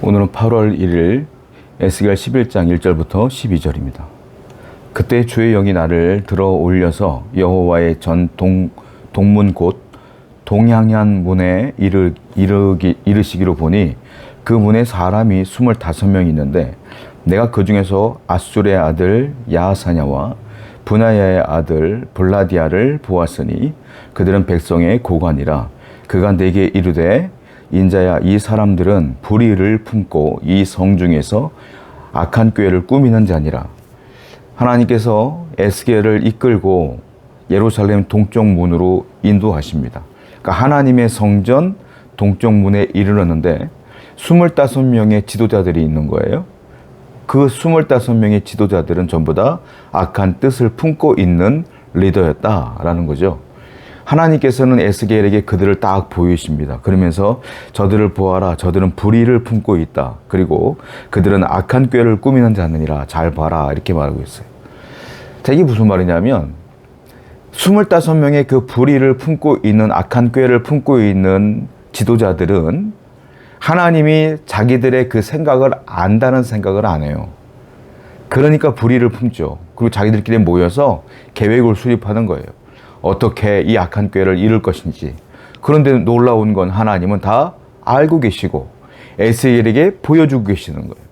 오늘은 8월 1일 에스겔 11장 1절부터 12절입니다. 그때 주의 영이 나를 들어 올려서 여호와의 전 동문 곧 동향한 문에 이르시기로 보니 그 문에 사람이 25명이 있는데 내가 그 중에서 아수르의 아들 야하사냐와 분하야의 아들 블라디아를 보았으니 그들은 백성의 고관이라. 그가 내게 이르되 인자야, 이 사람들은 불의를 품고 이 성 중에서 악한 꾀를 꾸미는 자니라. 하나님께서 에스겔을 이끌고 예루살렘 동쪽 문으로 인도하십니다. 그러니까 하나님의 성전 동쪽 문에 이르렀는데 25명의 지도자들이 있는 거예요. 그 25명의 지도자들은 전부 다 악한 뜻을 품고 있는 리더였다라는 거죠. 하나님께서는 에스겔에게 그들을 딱 보이십니다. 그러면서 저들을 보아라. 저들은 불의를 품고 있다. 그리고 그들은 악한 꾀를 꾸미는 자느니라. 잘 봐라. 이렇게 말하고 있어요. 자, 이게 무슨 말이냐면 25명의 그 불의를 품고 있는 악한 꾀를 품고 있는 지도자들은 하나님이 자기들의 그 생각을 안다는 생각을 안 해요. 그러니까 불의를 품죠. 그리고 자기들끼리 모여서 계획을 수립하는 거예요. 어떻게 이 악한 꾀를 이룰 것인지. 그런데 놀라운 건 하나님은 다 알고 계시고 에스겔에게 보여주고 계시는 거예요.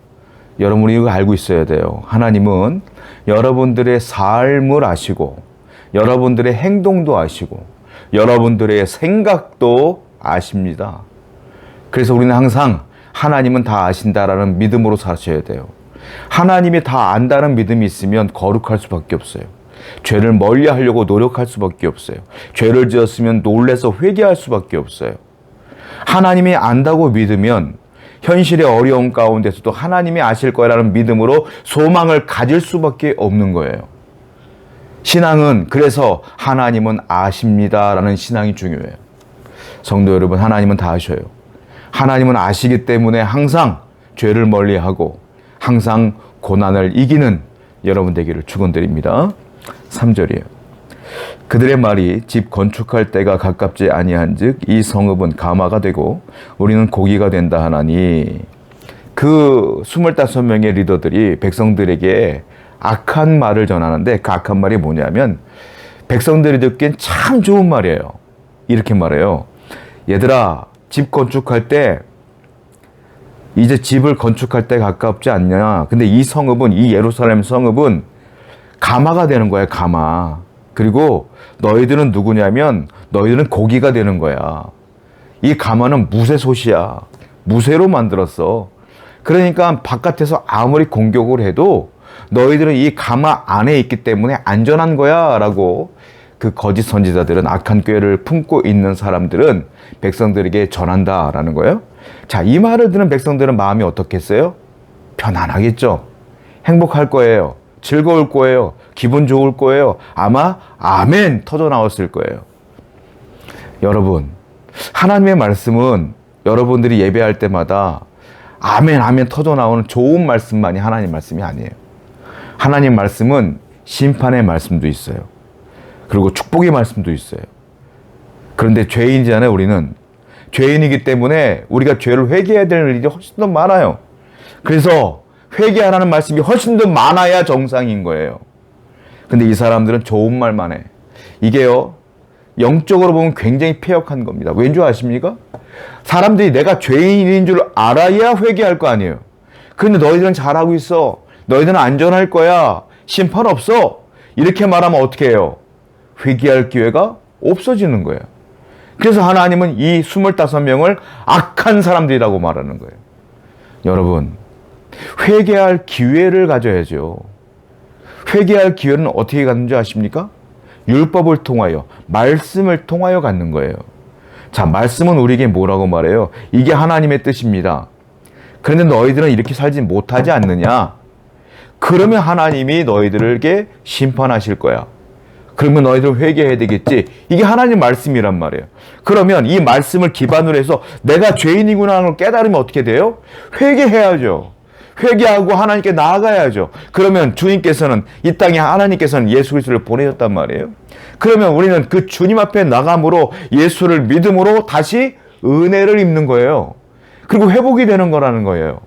여러분이 이거 알고 있어야 돼요. 하나님은 여러분들의 삶을 아시고 여러분들의 행동도 아시고 여러분들의 생각도 아십니다. 그래서 우리는 항상 하나님은 다 아신다라는 믿음으로 사셔야 돼요. 하나님이 다 안다는 믿음이 있으면 거룩할 수밖에 없어요. 죄를 멀리하려고 노력할 수밖에 없어요. 죄를 지었으면 놀라서 회개할 수밖에 없어요. 하나님이 안다고 믿으면 현실의 어려움 가운데서도 하나님이 아실 거라는 믿음으로 소망을 가질 수밖에 없는 거예요. 신앙은 그래서 하나님은 아십니다라는 신앙이 중요해요. 성도 여러분, 하나님은 다 아셔요. 하나님은 아시기 때문에 항상 죄를 멀리하고 항상 고난을 이기는 여러분 되기를 축원드립니다. 3절이에요. 그들의 말이 집 건축할 때가 가깝지 아니한즉 이 성읍은 가마가 되고 우리는 고기가 된다 하나니. 그 25명의 리더들이 백성들에게 악한 말을 전하는데 그 악한 말이 뭐냐면 백성들이 듣기엔 참 좋은 말이에요. 이렇게 말해요. 얘들아, 집 건축할 때 이제 집을 건축할 때 가깝지 않냐. 근데 이 성읍은, 이 예루살렘 성읍은 가마가 되는 거야, 가마. 그리고 너희들은 누구냐면 너희들은 고기가 되는 거야. 이 가마는 무쇠솥이야. 무쇠로 만들었어. 그러니까 바깥에서 아무리 공격을 해도 너희들은 이 가마 안에 있기 때문에 안전한 거야 라고 그 거짓 선지자들은, 악한 꾀를 품고 있는 사람들은 백성들에게 전한다라는 거예요. 자, 이 말을 듣는 백성들은 마음이 어떻겠어요? 편안하겠죠. 행복할 거예요. 즐거울 거예요. 기분 좋을 거예요. 아마 아멘 터져 나왔을 거예요. 여러분, 하나님의 말씀은 여러분들이 예배할 때마다 아멘 아멘 터져 나오는 좋은 말씀만이 하나님 말씀이 아니에요. 하나님 말씀은 심판의 말씀도 있어요. 그리고 축복의 말씀도 있어요. 그런데 죄인이잖아요. 우리는 죄인이기 때문에 우리가 죄를 회개해야 될 일이 훨씬 더 많아요. 그래서 회개하라는 말씀이 훨씬 더 많아야 정상인 거예요. 근데 이 사람들은 좋은 말만 해. 이게요, 영적으로 보면 굉장히 폐역한 겁니다. 왠 줄 아십니까? 사람들이 내가 죄인인 줄 알아야 회개할 거 아니에요. 그런데 너희들은 잘하고 있어. 너희들은 안전할 거야. 심판 없어. 이렇게 말하면 어떻게 해요? 회개할 기회가 없어지는 거예요. 그래서 하나님은 이 25명을 악한 사람들이라고 말하는 거예요. 여러분, 회개할 기회를 가져야죠. 회개할 기회는 어떻게 갖는 줄 아십니까? 율법을 통하여, 말씀을 통하여 갖는 거예요. 자, 말씀은 우리에게 뭐라고 말해요? 이게 하나님의 뜻입니다. 그런데 너희들은 이렇게 살지 못하지 않느냐? 그러면 하나님이 너희들에게 심판하실 거야. 그러면 너희들은 회개해야 되겠지. 이게 하나님 말씀이란 말이에요. 그러면 이 말씀을 기반으로 해서 내가 죄인이구나 하는 걸 깨달으면 어떻게 돼요? 회개해야죠. 회개하고 하나님께 나아가야죠. 그러면 주님께서는, 이 땅에 하나님께서는 예수 그리스도를 보내셨단 말이에요. 그러면 우리는 그 주님 앞에 나감으로 예수를 믿음으로 다시 은혜를 입는 거예요. 그리고 회복이 되는 거라는 거예요.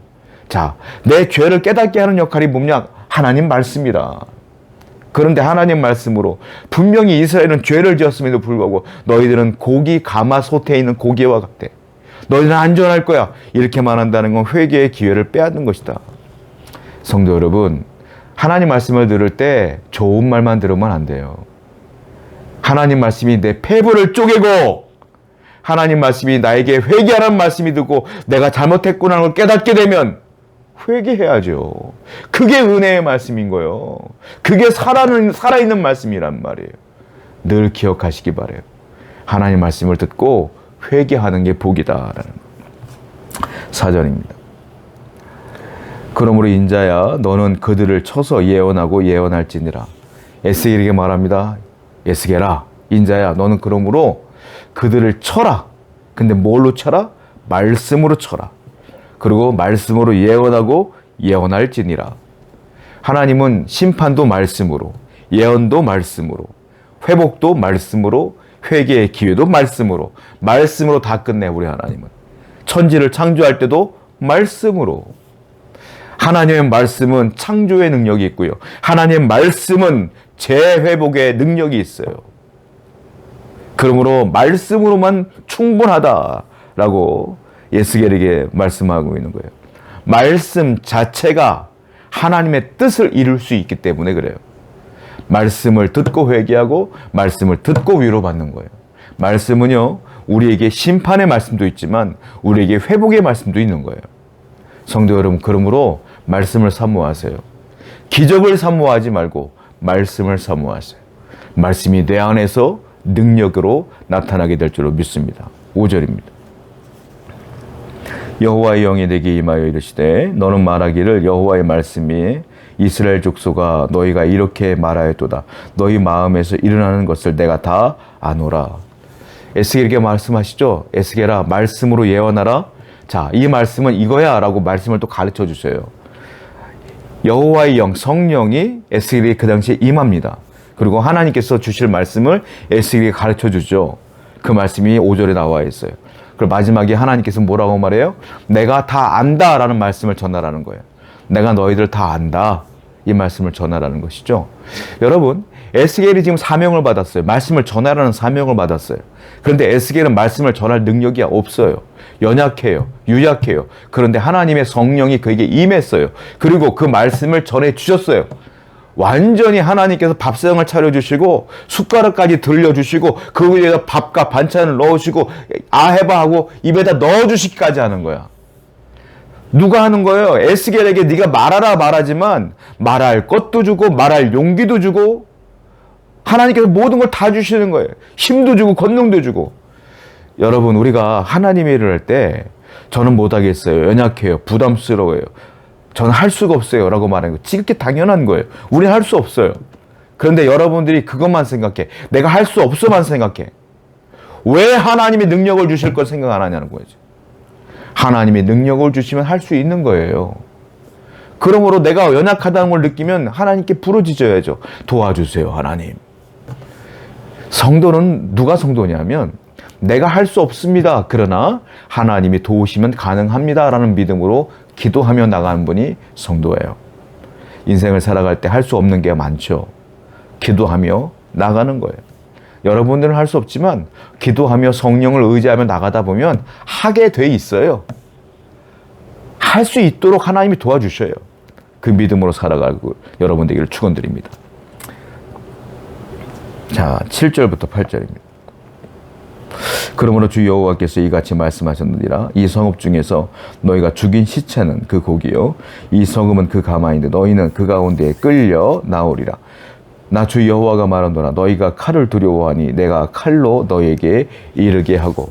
자, 내 죄를 깨닫게 하는 역할이 뭐냐? 하나님 말씀이다. 그런데 하나님 말씀으로 분명히 이스라엘은 죄를 지었음에도 불구하고 너희들은 고기 가마솥에 있는 고기와 같아. 너희들은 안전할 거야. 이렇게 말한다는 건 회개의 기회를 빼앗는 것이다. 성도 여러분, 하나님 말씀을 들을 때 좋은 말만 들으면 안 돼요. 하나님 말씀이 내 폐부를 쪼개고 하나님 말씀이 나에게 회개하라는 말씀이 듣고 내가 잘못했구나 하는 걸 깨닫게 되면 회개해야죠. 그게 은혜의 말씀인 거예요. 그게 살아있는 말씀이란 말이에요. 늘 기억하시기 바라요. 하나님 말씀을 듣고 회개하는 게 복이다라는 4절입니다. 그러므로 인자야 너는 그들을 쳐서 예언하고 예언할지니라. 에스겔에게 말합니다. 에스겔아, 인자야 너는 그러므로 그들을 쳐라. 근데 뭘로 쳐라? 말씀으로 쳐라. 그리고 말씀으로 예언하고 예언할지니라. 하나님은 심판도 말씀으로, 예언도 말씀으로, 회복도 말씀으로, 회개의 기회도 말씀으로 다 끝내. 우리 하나님은 천지를 창조할 때도 말씀으로. 하나님의 말씀은 창조의 능력이 있고요. 하나님의 말씀은 재회복의 능력이 있어요. 그러므로 말씀으로만 충분하다라고 에스겔에게 말씀하고 있는 거예요. 말씀 자체가 하나님의 뜻을 이룰 수 있기 때문에 그래요. 말씀을 듣고 회개하고 말씀을 듣고 위로받는 거예요. 말씀은요, 우리에게 심판의 말씀도 있지만 우리에게 회복의 말씀도 있는 거예요. 성도 여러분, 그러므로 말씀을 사모하세요. 기적을 사모하지 말고 말씀을 사모하세요. 말씀이 내 안에서 능력으로 나타나게 될 줄로 믿습니다. 5절입니다. 여호와의 영이 내게 임하여 이르시되 너는 말하기를 여호와의 말씀이 이스라엘 족속아 너희가 이렇게 말하였도다. 너희 마음에서 일어나는 것을 내가 다 아노라. 에스겔에게 말씀하시죠. 에스겔아 말씀으로 예언하라. 자, 이 말씀은 이거야 라고 말씀을 또 가르쳐 주세요. 여호와의 영, 성령이 에스겔에게 그 당시에 임합니다. 그리고 하나님께서 주실 말씀을 에스겔에게 가르쳐 주죠. 그 말씀이 5절에 나와 있어요. 그리고 마지막에 하나님께서 뭐라고 말해요? 내가 다 안다라는 말씀을 전하라는 거예요. 내가 너희들 다 안다. 이 말씀을 전하라는 것이죠. 여러분, 에스겔이 지금 사명을 받았어요. 말씀을 전하라는 사명을 받았어요. 그런데 에스겔은 말씀을 전할 능력이 없어요. 연약해요. 유약해요. 그런데 하나님의 성령이 그에게 임했어요. 그리고 그 말씀을 전해 주셨어요. 완전히 하나님께서 밥상을 차려주시고 숟가락까지 들려주시고 그 위에다 밥과 반찬을 넣으시고 아해바 하고 입에다 넣어주시기까지 하는 거야. 누가 하는 거예요? 에스겔에게 네가 말하라 말하지만 말할 것도 주고 말할 용기도 주고 하나님께서 모든 걸 다 주시는 거예요. 힘도 주고 권능도 주고. 여러분, 우리가 하나님의 일을 할 때 저는 못하겠어요. 연약해요. 부담스러워요. 저는 할 수가 없어요 라고 말하는 거 지극히 당연한 거예요. 우리는 할 수 없어요. 그런데 여러분들이 그것만 생각해. 내가 할 수 없어만 생각해. 왜 하나님이 능력을 주실 걸 생각 안 하냐는 거죠. 하나님이 능력을 주시면 할 수 있는 거예요. 그러므로 내가 연약하다는 걸 느끼면 하나님께 부르짖어야죠. 도와주세요 하나님. 성도는 누가 성도냐면 내가 할 수 없습니다. 그러나 하나님이 도우시면 가능합니다 라는 믿음으로 기도하며 나가는 분이 성도예요. 인생을 살아갈 때 할 수 없는 게 많죠. 기도하며 나가는 거예요. 여러분들은 할 수 없지만 기도하며 성령을 의지하며 나가다 보면 하게 돼 있어요. 할 수 있도록 하나님이 도와주셔요. 그 믿음으로 살아가고 여러분 되기를 축원드립니다. 자, 7절부터 8절입니다. 그러므로 주 여호와께서 이같이 말씀하셨느니라. 이 성읍 중에서 너희가 죽인 시체는 그 고기요 이 성읍은 그 가마인데 너희는 그 가운데에 끌려 나오리라. 나 주 여호와가 말하노라. 너희가 칼을 두려워하니 내가 칼로 너희에게 이르게 하고.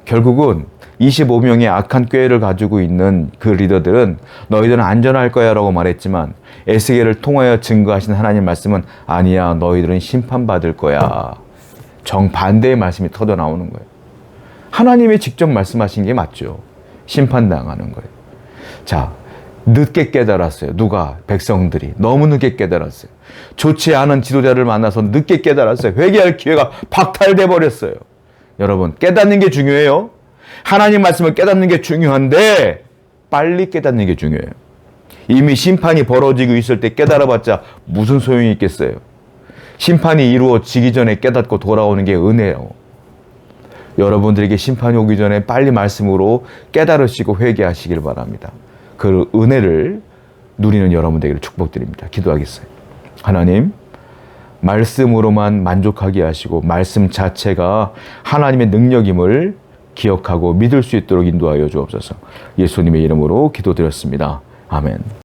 결국은 25명의 악한 꾀를 가지고 있는 그 리더들은 너희들은 안전할 거야 라고 말했지만 에스겔을 통하여 증거하신 하나님 말씀은 아니야, 너희들은 심판받을 거야. 정반대의 말씀이 터져 나오는 거예요. 하나님이 직접 말씀하신 게 맞죠. 심판당하는 거예요. 자, 늦게 깨달았어요. 누가? 백성들이. 너무 늦게 깨달았어요. 좋지 않은 지도자를 만나서 늦게 깨달았어요. 회개할 기회가 박탈돼 버렸어요. 여러분, 깨닫는 게 중요해요. 하나님 말씀을 깨닫는 게 중요한데 빨리 깨닫는 게 중요해요. 이미 심판이 벌어지고 있을 때 깨달아봤자 무슨 소용이 있겠어요. 심판이 이루어지기 전에 깨닫고 돌아오는 게 은혜예요. 여러분들에게 심판이 오기 전에 빨리 말씀으로 깨달으시고 회개하시길 바랍니다. 그 은혜를 누리는 여러분 되기를 축복드립니다. 기도하겠어요. 하나님, 말씀으로만 만족하게 하시고 말씀 자체가 하나님의 능력임을 기억하고 믿을 수 있도록 인도하여 주옵소서. 예수님의 이름으로 기도드렸습니다. 아멘.